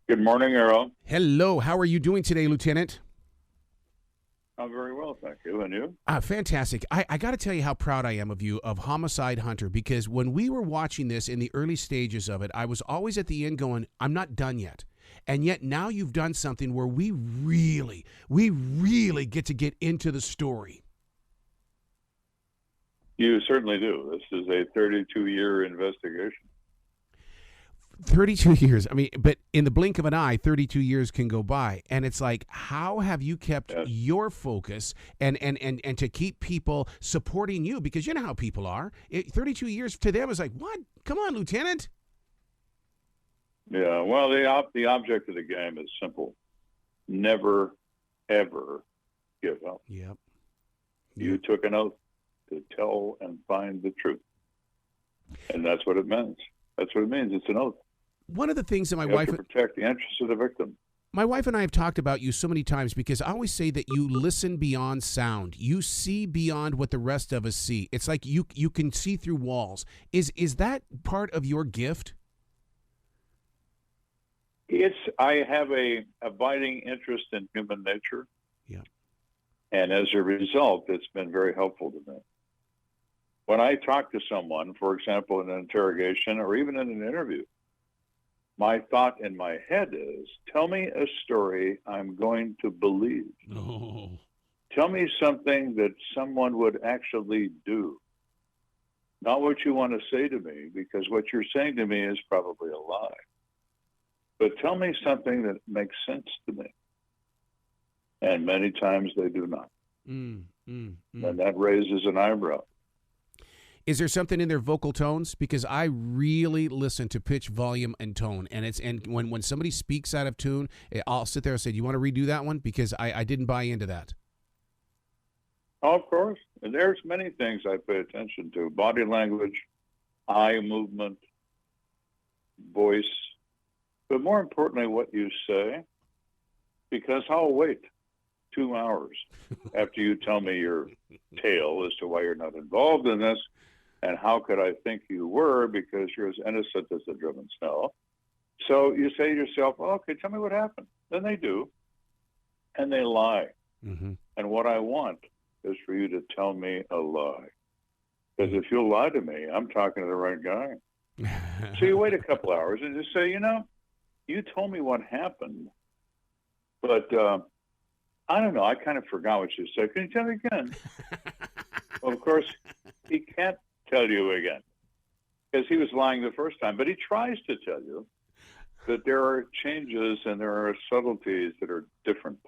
Good morning, Errol. Hello, how are you doing today, Lieutenant? I'm very well, thank you. And you? Fantastic. I got to tell you how proud I am of you, of Homicide Hunter, because when we were watching this in the early stages of it, I was always at the end going, I'm not done yet. And yet now you've done something where we really get into the story. You certainly do. This is a 32-year investigation. 32 years. I mean, but in the blink of an eye, 32 years can go by. And it's like, how have you kept Yes. your focus and to keep people supporting you? Because you know how people are. 32 years to them is like, what? Come on, Lieutenant. Yeah. Well, the object of the game is simple: never, ever give up. Yep. You took an oath to tell and find the truth, and that's what it means. That's what it means. It's an oath. One of the things that You have to protect the interests of the victim. my wife and I have talked about you so many times because I always say that you listen beyond sound. You see beyond what the rest of us see. It's like you can see through walls. Is that part of your gift? I have a abiding interest in human nature. Yeah. And as a result, it's been very helpful to me. When I talk to someone, for example, in an interrogation or even in an interview, my thought in my head is, tell me a story I'm going to believe. Oh. Tell me something that someone would actually do. Not what you want to say to me, because what you're saying to me is probably a lie. But tell me something that makes sense to me. And many times they do not. And that raises an eyebrow. Is there something in their vocal tones? Because I really listen to pitch, volume, and tone. And when somebody speaks out of tune, I'll sit there and say, "Do you want to redo that one?" Because I didn't buy into that. Oh, of course. And there's many things I pay attention to: body language, eye movement, voice, but more importantly, what you say. Because I'll wait 2 hours after you tell me your tale as to why you're not involved in this. And how could I think you were, because you're as innocent as the driven snow. So you say to yourself, well, okay, tell me what happened. Then they do, and they lie. Mm-hmm. And what I want is for you to tell me a lie. Because if you'll lie to me, I'm talking to the right guy. So you wait a couple hours and just say, you told me what happened, but I don't know, I kind of forgot what you said. Can you tell me again? Well, of course, he can't tell you again because he was lying the first time, but he tries to tell you that there are changes and there are subtleties that are different.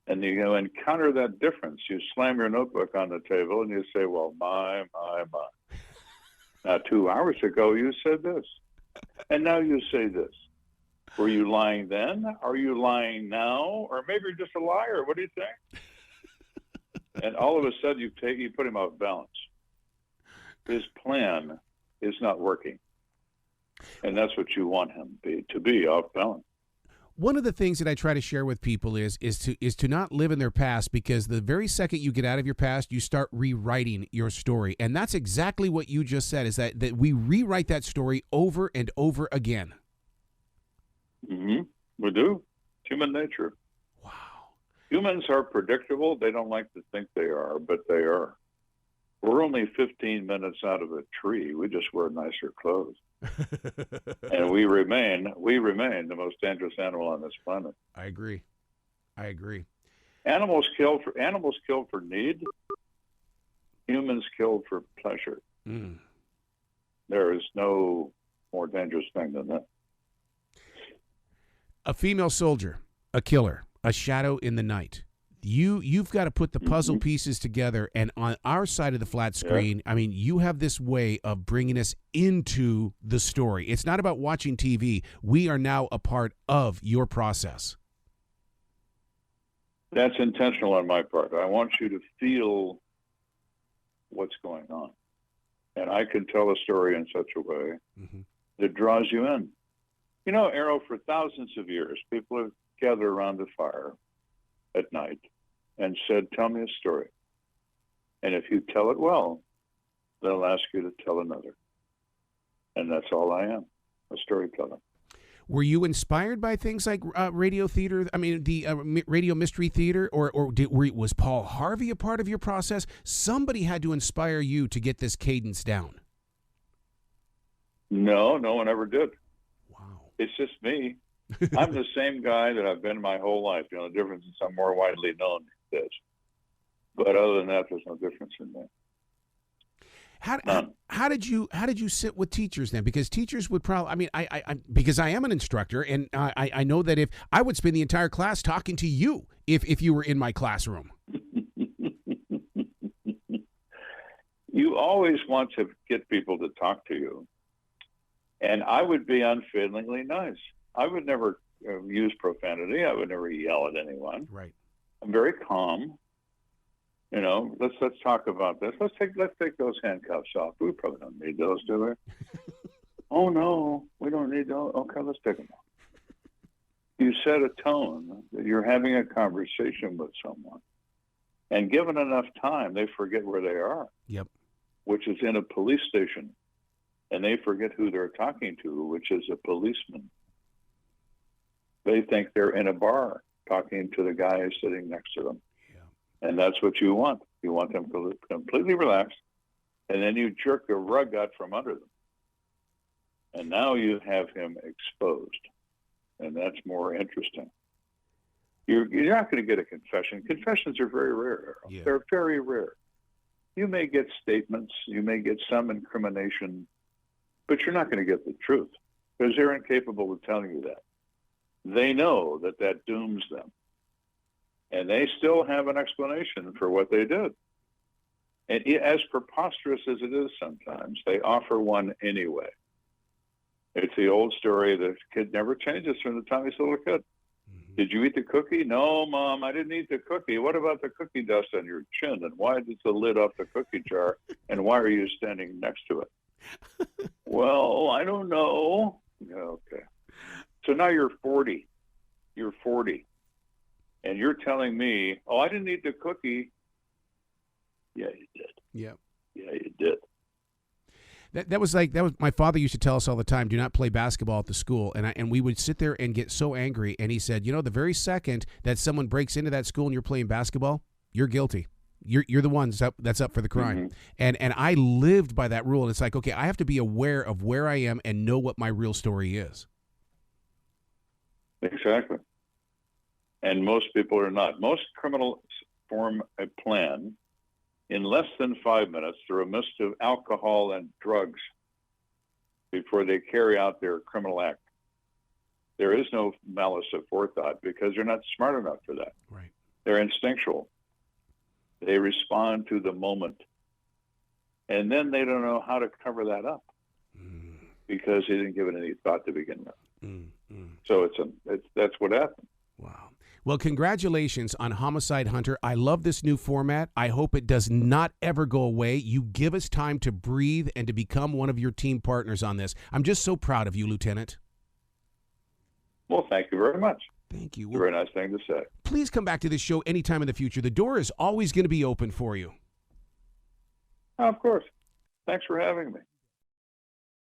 And you encounter that difference. You slam your notebook on the table and you say, well, my. Now, 2 hours ago, you said this. And now you say this. Were you lying then? Are you lying now? Or maybe you're just a liar. What do you think? And all of a sudden, you put him off balance. His plan is not working. And that's what you want him to be off balance. One of the things that I try to share with people is to not live in their past, because the very second you get out of your past, you start rewriting your story. And that's exactly what you just said, is that we rewrite that story over and over again. Mm-hmm. We do. It's human nature. Wow. Humans are predictable. They don't like to think they are, but they are. We're only 15 minutes out of a tree. We just wear nicer clothes. And we remain the most dangerous animal on this planet. I agree. Animals kill for need. Humans kill for pleasure. There is no more dangerous thing than that. A female soldier, a killer, a shadow in the night. You've got to put the puzzle pieces together, and on our side of the flat screen, I mean, you have this way of bringing us into the story. It's not about watching TV. We are now a part of your process. That's intentional on my part. I want you to feel what's going on. And I can tell a story in such a way that draws you in. Errol, for thousands of years, people have gathered around the fire at night and said, tell me a story. And if you tell it well, they'll ask you to tell another. And that's all I am, a storyteller. Were you inspired by things like radio theater? I mean, the radio mystery theater, or was Paul Harvey a part of your process? Somebody had to inspire you to get this cadence down. No one ever did. Wow. It's just me. I'm the same guy that I've been my whole life. The difference is I'm more widely known these days. But other than that, there's no difference in that. How did you sit with teachers then? Because teachers would probably, I mean, I because I am an instructor, and I know that if I would spend the entire class talking to you if you were in my classroom. You always want to get people to talk to you, and I would be unfailingly nice. I would never use profanity. I would never yell at anyone. Right. I'm very calm. Let's talk about this. Let's take those handcuffs off. We probably don't need those, do we? Oh no, we don't need those. Okay, let's take them off. You set a tone that you're having a conversation with someone, and given enough time, they forget where they are. Yep. Which is in a police station, and they forget who they're talking to, which is a policeman. They think they're in a bar talking to the guy sitting next to them. And that's what you want. You want them to completely relax, and then you jerk the rug out from under them. And now you have him exposed, and that's more interesting. You're not going to get a confession. Confessions are very rare. Yeah. They're very rare. You may get statements, you may get some incrimination, but you're not going to get the truth because they're incapable of telling you that. They know that dooms them. And they still have an explanation for what they did. And as preposterous as it is sometimes, they offer one anyway. It's the old story, the kid never changes from the time he's a little kid. Mm-hmm. Did you eat the cookie? No, Mom, I didn't eat the cookie. What about the cookie dust on your chin? And why is the lid off the cookie jar? And why are you standing next to it? Well, I don't know. Okay. So now you're 40. You're 40. And you're telling me, oh, I didn't eat the cookie. Yeah, you did. Yeah. Yeah, you did. That was my father used to tell us all the time, do not play basketball at the school. And we would sit there and get so angry. And he said, the very second that someone breaks into that school and you're playing basketball, you're guilty. You're the one that's up for the crime. Mm-hmm. And I lived by that rule. And it's like, okay, I have to be aware of where I am and know what my real story is. Exactly. And most people are not. Most criminals form a plan in less than 5 minutes through a mist of alcohol and drugs before they carry out their criminal act. There is no malice of forethought because they're not smart enough for that. Right. They're instinctual. They respond to the moment. And then they don't know how to cover that up because they didn't give it any thought to begin with. So that's what happened. Wow. Well, congratulations on Homicide Hunter. I love this new format. I hope it does not ever go away. You give us time to breathe and to become one of your team partners on this. I'm just so proud of you, Lieutenant. Well, thank you very much. Thank you. It's a very nice thing to say. Please come back to this show anytime in the future. The door is always going to be open for you. Of course. Thanks for having me.